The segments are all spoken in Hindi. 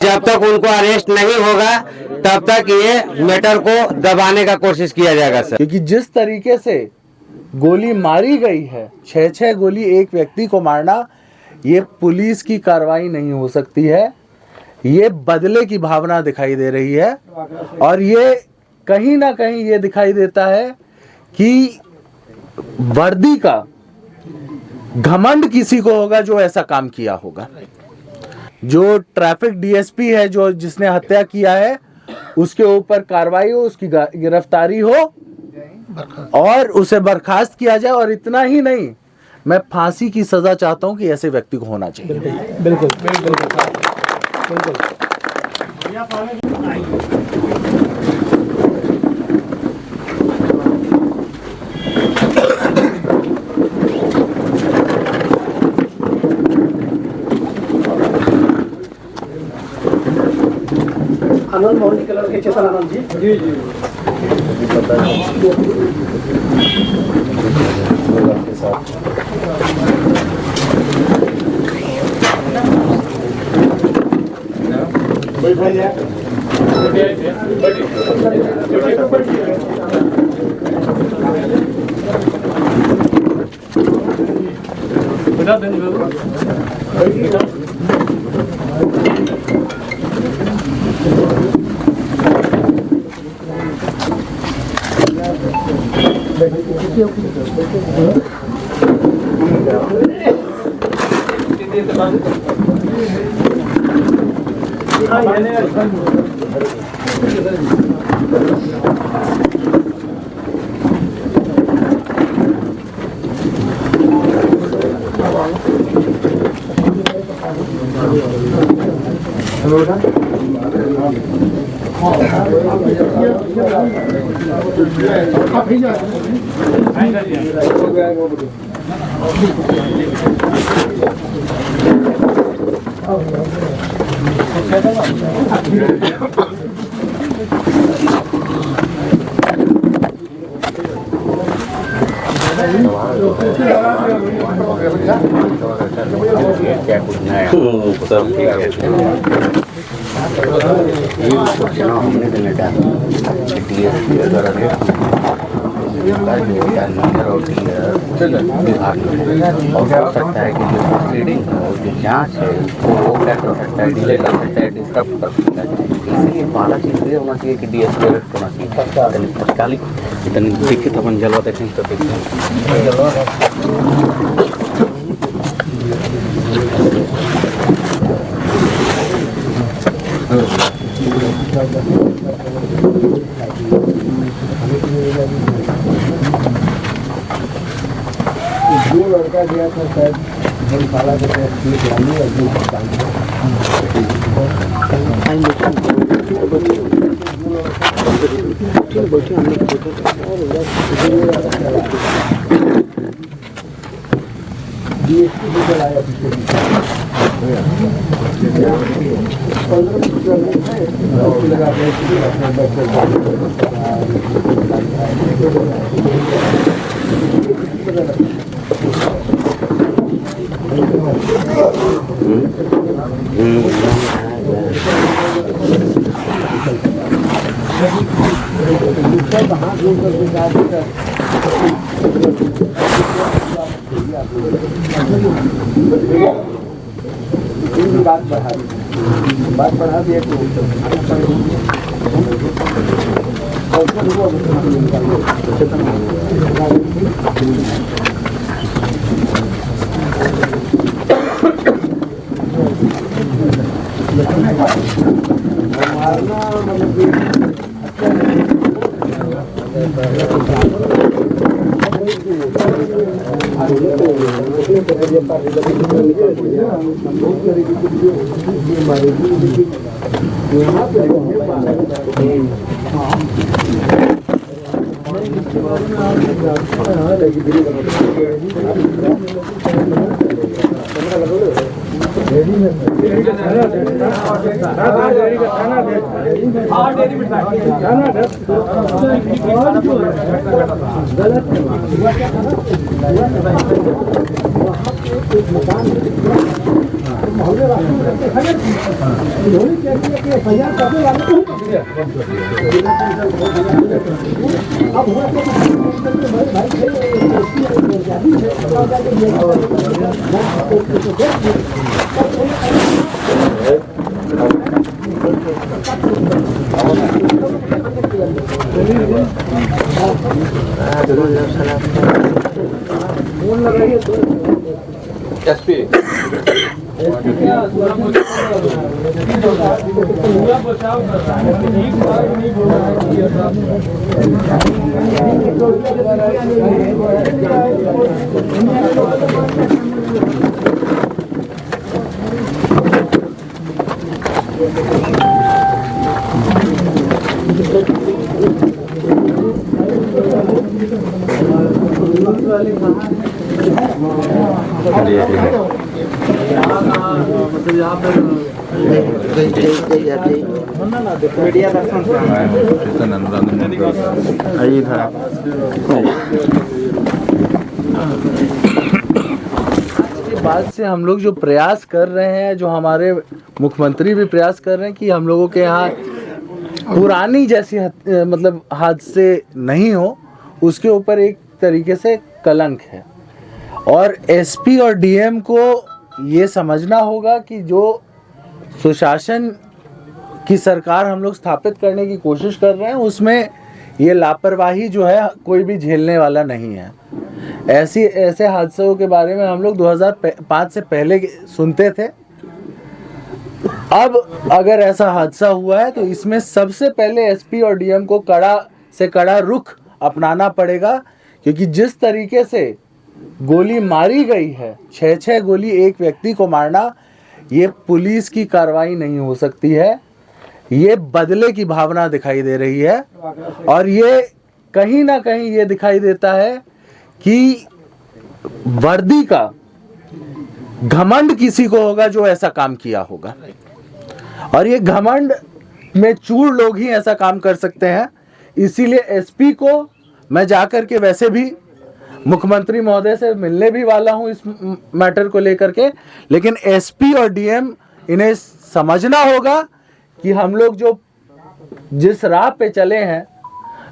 जब तक उनको अरेस्ट नहीं होगा तब तक ये मैटर को दबाने का कोशिश किया जाएगा सर। क्योंकि जिस तरीके से गोली मारी गई है, 6 गोली एक व्यक्ति को मारना, ये पुलिस की कार्रवाई नहीं हो सकती है। ये बदले की भावना दिखाई दे रही है और ये कहीं ना कहीं ये दिखाई देता है कि वर्दी का घमंड किसी को होगा जो ऐसा काम किया होगा। जो ट्रैफिक डीएसपी है जो जिसने हत्या किया है उसके ऊपर कार्रवाई हो, उसकी गिरफ्तारी हो और उसे बर्खास्त किया जाए। और इतना ही नहीं, मैं फांसी की सजा चाहता हूं कि ऐसे व्यक्ति को होना चाहिए। बिल्कुल बिल्कुल बिल्कुल। आनंद मोहन कलर के चेतन आनंद जी। जी जी जांच है वो क्या कर सकता है, डिले कर सकता है, डिस्टर्ब कर सकता है। इसलिए पहला चीज़ ये होना चाहिए कि डीएसपी अरेस्ट होना चाहिए तत्कालिक। इतनी लिखित अपन जलवा देखें तो जो लड़का गया था शायद धर्मशाला के बात बढ़ा दिया गलत बाद से हम लोग जो प्रयास कर रहे हैं, जो हमारे मुख्यमंत्री भी प्रयास कर रहे हैं कि हम लोगों के यहाँ पुरानी जैसी मतलब हादसे नहीं हो, उसके ऊपर एक तरीके से कलंक है। और एसपी और डीएम को ये समझना होगा कि जो सुशासन की सरकार हम लोग स्थापित करने की कोशिश कर रहे हैं, उसमें ये लापरवाही जो है कोई भी झेलने वाला नहीं है। ऐसे हादसों के बारे में हम लोग 2005 से पहले सुनते थे। अब अगर ऐसा हादसा हुआ है तो इसमें सबसे पहले एसपी और डीएम को कड़ा से कड़ा रुख अपनाना पड़ेगा, क्योंकि जिस तरीके से गोली मारी गई है, 6 गोली एक व्यक्ति को मारना, ये पुलिस की कार्रवाई नहीं हो सकती है। ये बदले की भावना दिखाई दे रही है और ये कहीं ना कहीं ये दिखाई देता है कि वर्दी का घमंड किसी को होगा जो ऐसा काम किया होगा, और ये घमंड में चूर लोग ही ऐसा काम कर सकते हैं। इसीलिए एसपी को मैं जाकर के वैसे भी मुख्यमंत्री महोदय से मिलने भी वाला हूं इस मैटर को लेकर के, लेकिन एसपी और डीएम इन्हें समझना होगा कि हम लोग जो जिस राह पे चले हैं,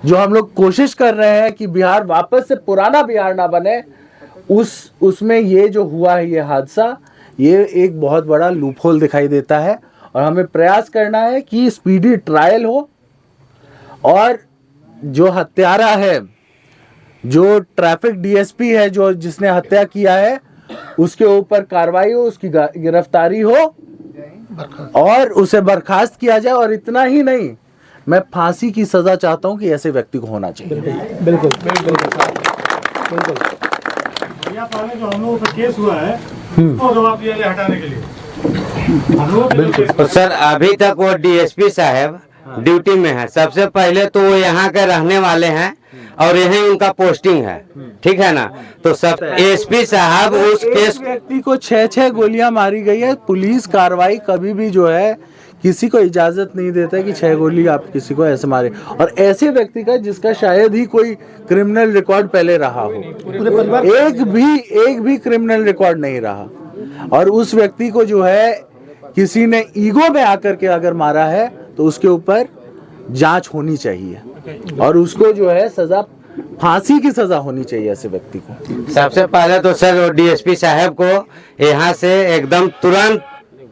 जो हम लोग कोशिश कर रहे हैं कि बिहार वापस से पुराना बिहार ना बने, उसमें ये जो हुआ है ये हादसा, ये एक बहुत बड़ा लूपहोल दिखाई देता है। और हमें प्रयास करना है कि स्पीडी ट्रायल हो और जो हत्यारा है, जो ट्रैफिक डीएसपी है, जो जिसने हत्या किया है, उसके ऊपर कार्रवाई हो, उसकी गिरफ्तारी हो और उसे बर्खास्त किया जाए। और इतना ही नहीं, मैं फांसी की सजा चाहता हूं कि ऐसे व्यक्ति को होना चाहिए। बिल्कुल बिल्कुल बिल्कुल। जो हम लोगों का केस हुआ है उसको जवाब दिया जाए हटाने के लिए। तो सर अभी तक वो डीएसपी साहब ड्यूटी में है। सबसे पहले तो वो यहाँ के रहने वाले हैं और यही उनका पोस्टिंग है, ठीक है ना। तो सब एसपी साहब उस केस व्यक्ति को 6 गोलियां मारी गई है। पुलिस कार्रवाई कभी भी जो है किसी को इजाजत नहीं देता है कि 6 गोली आप किसी को ऐसे मारे, और ऐसे व्यक्ति का जिसका शायद ही कोई क्रिमिनल रिकॉर्ड पहले रहा हो, एक भी क्रिमिनल रिकॉर्ड नहीं रहा, और उस व्यक्ति को जो है किसी ने ईगो में आकर के अगर मारा है तो उसके ऊपर जांच होनी चाहिए और उसको जो है सजा, फांसी की सजा होनी चाहिए ऐसे व्यक्ति को। सबसे पहले तो सर डीएसपी साहब को यहाँ से एकदम तुरंत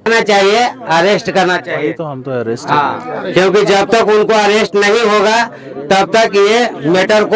करना चाहिए, अरेस्ट करना चाहिए। तो हम तो अरेस्ट, हाँ, क्योंकि जब तक उनको अरेस्ट नहीं होगा तब तक ये मैटर को